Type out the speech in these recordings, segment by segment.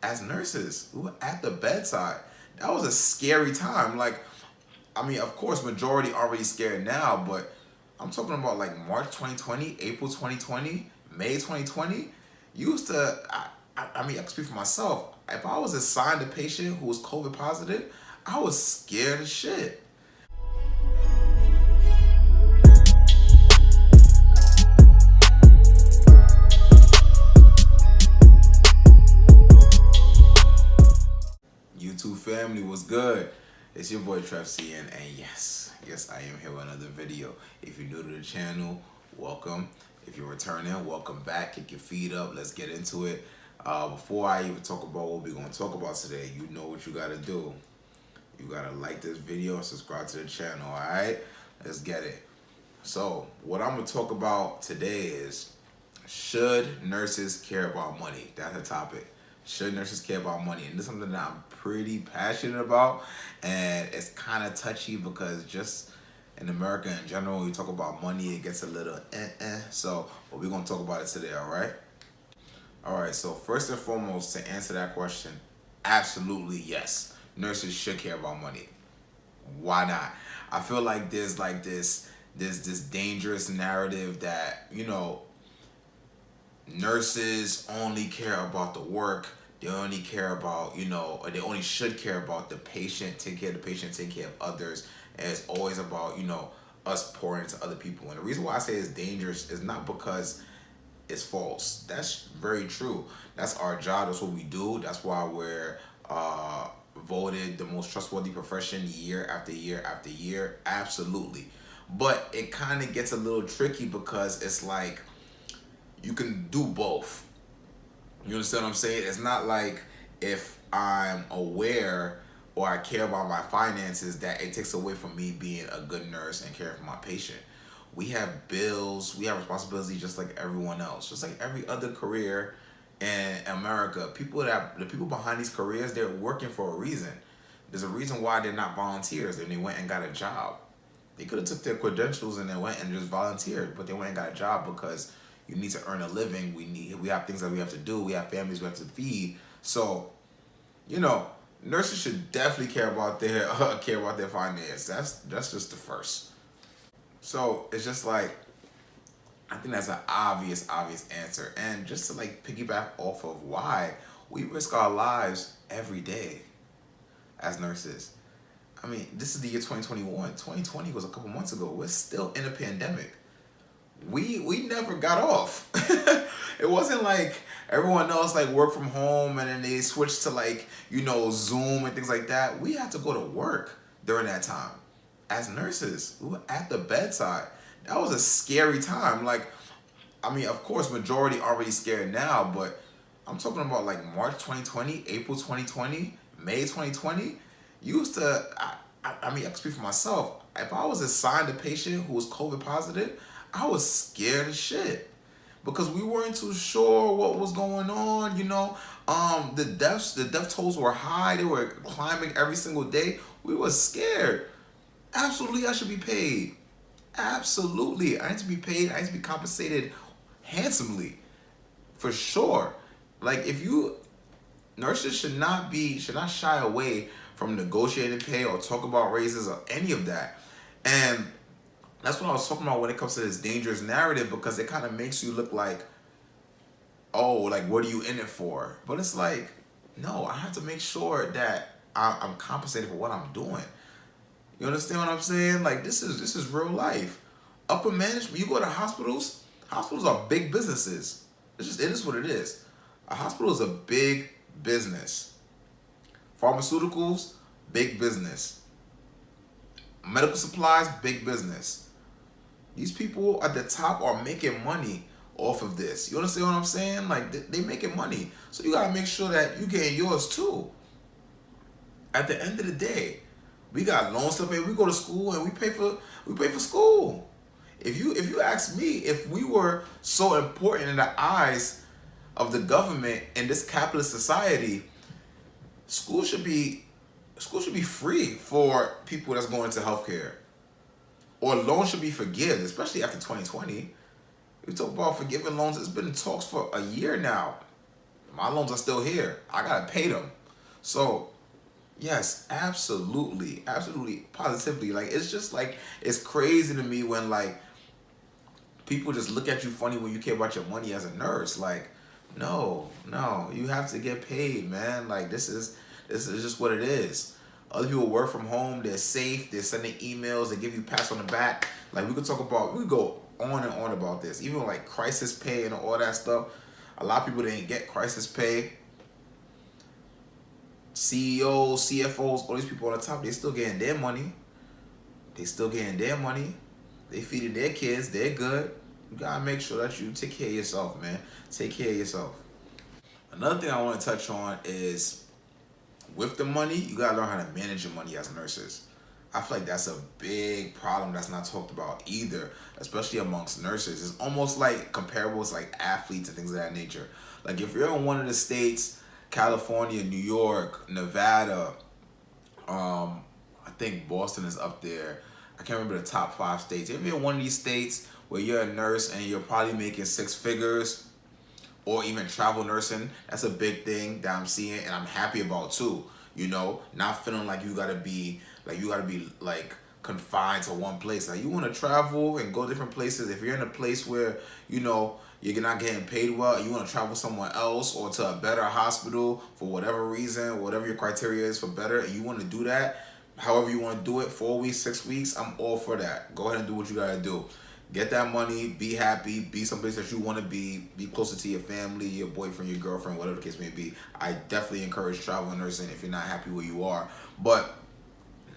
as nurses. We were at the bedside. That was a scary time. Like, I mean, of course, majority already scared now, but I'm talking about like March 2020, April 2020, May 2020. Used to, I mean, I can speak for myself. If I was assigned a patient who was COVID positive, I was scared as shit. YouTube family was good. It's your boy Trev and yes, I am here with another video. If you're new to the channel, welcome. If you're returning, welcome back. Kick your feet up. Let's get into it. Before I even talk about what we're gonna talk about today, you know what you gotta do. You gotta like this video and subscribe to the channel. All right, let's get it. So, what I'm gonna talk about today is, should nurses care about money? That's the topic. Should nurses care about money? And this is something that I'm pretty passionate about, and it's kind of touchy because just in America in general, when you talk about money, it gets a little So, but we're gonna talk about it today. All right. All right. So first and foremost, to answer that question, absolutely yes. Nurses should care about money. Why not? I feel like there's like this dangerous narrative that, nurses only care about the work. They only care about, or they only should care about the patient, take care of the patient, take care of others. And it's always about, us pouring into other people. And the reason why I say it's dangerous is not because it's false. That's very true. That's our job. That's what we do. That's why we're voted the most trustworthy profession year after year after year. Absolutely. But it kind of gets a little tricky because it's like you can do both. You understand what I'm saying? It's not like if I'm aware or I care about my finances that it takes away from me being a good nurse and caring for my patient. We have bills, we have responsibilities just like everyone else, just like every other career in America. The people behind these careers, they're working for a reason. There's a reason why they're not volunteers and they went and got a job. They could have took their credentials and they went and just volunteered, but they went and got a job because you need to earn a living. We have things that we have to do. We have families we have to feed. So, nurses should definitely care about their finance. That's just the first. So it's just like, I think that's an obvious answer. And just to like piggyback off of why we risk our lives every day as nurses. I mean, this is the year 2021. 2020 was a couple months ago. We're still in a pandemic. We never got off. It wasn't like everyone else like work from home and then they switched to like, Zoom and things like that. We had to go to work during that time. As nurses, we were at the bedside. That was a scary time. Like, I mean, of course, majority already scared now, but I'm talking about like March 2020, April 2020, May 2020. Used to, I mean, I can speak for myself. If I was assigned a patient who was COVID positive, I was scared as shit because we weren't too sure what was going on. The death tolls were high. They were climbing every single day. We were scared. Absolutely, I should be paid. Absolutely, I need to be paid. I need to be compensated handsomely, for sure. Like, if you nurses should not shy away from negotiating pay or talk about raises or any of that. And that's what I was talking about when it comes to this dangerous narrative, because it kind of makes you look like, oh, like, what are you in it for? But it's like, no, I have to make sure that I'm compensated for what I'm doing. You understand what I'm saying? Like, this is real life. Upper management, you go to hospitals. Hospitals are big businesses. It is what it is. A hospital is a big business. Pharmaceuticals, big business. Medical supplies, big business. These people at the top are making money off of this. You understand what I'm saying? Like, they making money. So you gotta make sure that you getting yours too. At the end of the day, we got loans to pay. We go to school and we pay for school. If you ask me, if we were so important in the eyes of the government in this capitalist society, school should be free for people that's going into healthcare. Or loans should be forgiven, especially after 2020. We talk about forgiving loans. It's been in talks for a year now. My loans are still here. I gotta pay them. So yes, absolutely, absolutely, positively. Like it's just like it's crazy to me when like people just look at you funny when you care about your money as a nurse. Like, no, no, you have to get paid, man. Like this is just what it is. Other people work from home. They're safe. They're sending emails. They give you pats on the back. Like we could go on and on about this. Even like crisis pay and all that stuff. A lot of people didn't get crisis pay. CEOs, CFOs, all these people on the top, they still getting their money. They still getting their money. They feeding their kids. They're good. You gotta make sure that you take care of yourself, man. Take care of yourself. Another thing I want to touch on is with the money, you gotta learn how to manage your money as nurses. I feel like that's a big problem that's not talked about either, especially amongst nurses. It's almost like comparable to like athletes and things of that nature. Like if you're in one of the states, California, New York, Nevada, I think Boston is up there. I can't remember the top 5 states. If you're in one of these states where you're a nurse and you're probably making 6 figures, or even travel nursing, that's a big thing that I'm seeing and I'm happy about too. You know, not feeling like you gotta be like confined to one place. Like you wanna travel and go different places. If you're in a place where, you know, you're not getting paid well and you wanna travel somewhere else or to a better hospital for whatever reason, whatever your criteria is for better, and you wanna do that, however you wanna do it, 4 weeks, 6 weeks, I'm all for that. Go ahead and do what you gotta do. Get that money, be happy, be someplace that you want to be closer to your family, your boyfriend, your girlfriend, whatever the case may be. I definitely encourage travel and nursing if you're not happy where you are. But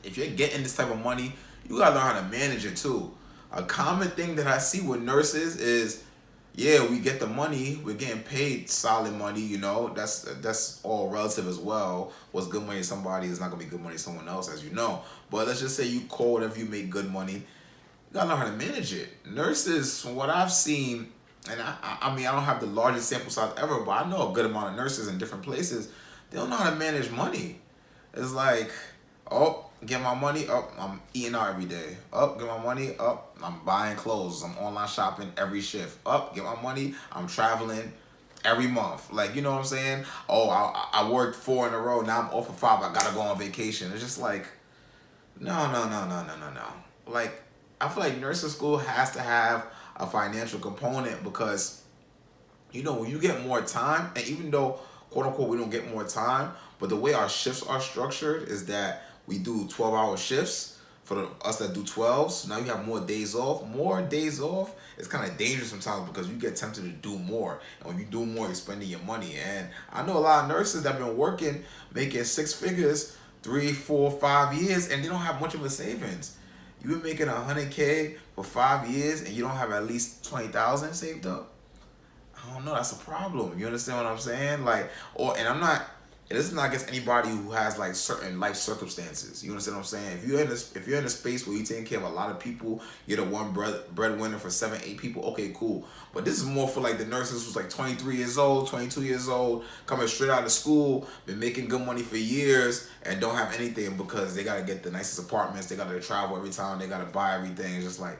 if you're getting this type of money, you gotta learn how to manage it too. A common thing that I see with nurses is, yeah, we get the money, we're getting paid solid money, you know. That's all relative as well. What's good money to somebody is not gonna be good money to someone else, as you know. But let's just say you call whatever you make good money. You gotta learn how to manage it. Nurses, from what I've seen, and I mean, I don't have the largest sample size ever, but I know a good amount of nurses in different places. They don't know how to manage money. It's like, oh, get my money up. I'm eating out every day. Up, get my money up. I'm buying clothes. I'm online shopping every shift. Up, get my money. I'm traveling every month. Like, you know what I'm saying? Oh, I worked 4 in a row. Now I'm off for 5. I gotta go on vacation. It's just like, no, no, no, no, no, no, no. Like, I feel like nursing school has to have a financial component because, you know, when you get more time, and even though, quote unquote, we don't get more time, but the way our shifts are structured is that we do 12-hour shifts for us that do 12s. So now you have more days off. More days off, it's kind of dangerous sometimes because you get tempted to do more. And when you do more, you're spending your money. And I know a lot of nurses that have been working, making 6 figures, 3, 4, 5 years, and they don't have much of a savings. You've been making 100K for 5 years and you don't have at least 20,000 saved up. I don't know. That's a problem. You understand what I'm saying? Like, or and I'm not. This is not against anybody who has like certain life circumstances. You understand what I'm saying? If you're in a space where you're taking care of a lot of people, you're the one breadwinner for 7, 8 people. Okay, cool. But this is more for like the nurses who's like 23 years old, 22 years old, coming straight out of school, been making good money for years, and don't have anything because they gotta get the nicest apartments, they gotta travel every time, they gotta buy everything. It's just like,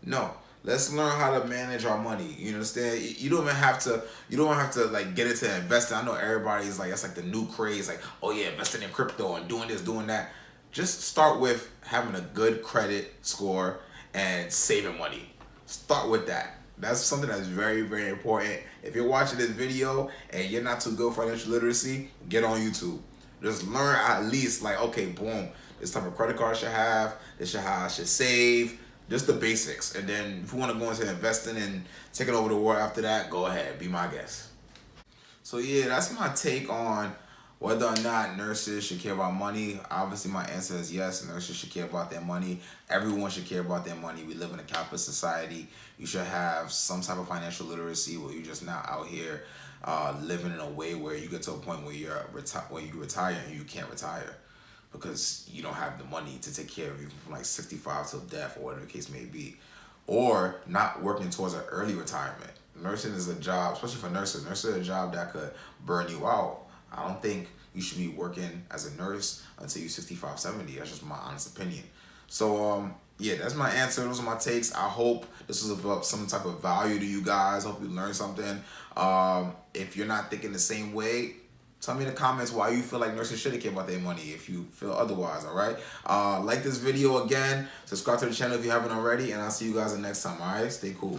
no. Let's learn how to manage our money. You understand? You don't even have to. You don't have to like get into investing. I know everybody's like that's like the new craze. Like, oh yeah, investing in crypto and doing this, doing that. Just start with having a good credit score and saving money. Start with that. That's something that's very, very important. If you're watching this video and you're not too good with financial literacy, get on YouTube. Just learn at least like, okay, boom, this type of credit card I should have. This is how I should save. Just the basics. And then if you want to go into investing and taking over the world after that, go ahead. Be my guest. So yeah, that's my take on whether or not nurses should care about money. Obviously, my answer is yes. Nurses should care about their money. Everyone should care about their money. We live in a capitalist society. You should have some type of financial literacy where you're just not out here living in a way where you get to a point where where you retire and you can't retire because you don't have the money to take care of you from like 65 till death or whatever the case may be, or not working towards an early retirement. Nursing is a job, especially for nurses. Nursing is a job that could burn you out. I don't think you should be working as a nurse until you're 65, 70. That's just my honest opinion. So yeah, that's my answer. Those are my takes. I hope this was of some type of value to you guys. Hope you learned something. If you're not thinking the same way, tell me in the comments why you feel like nurses shouldn't care about their money if you feel otherwise, all right? Like this video again. Subscribe to the channel if you haven't already. And I'll see you guys the next time, all right? Stay cool.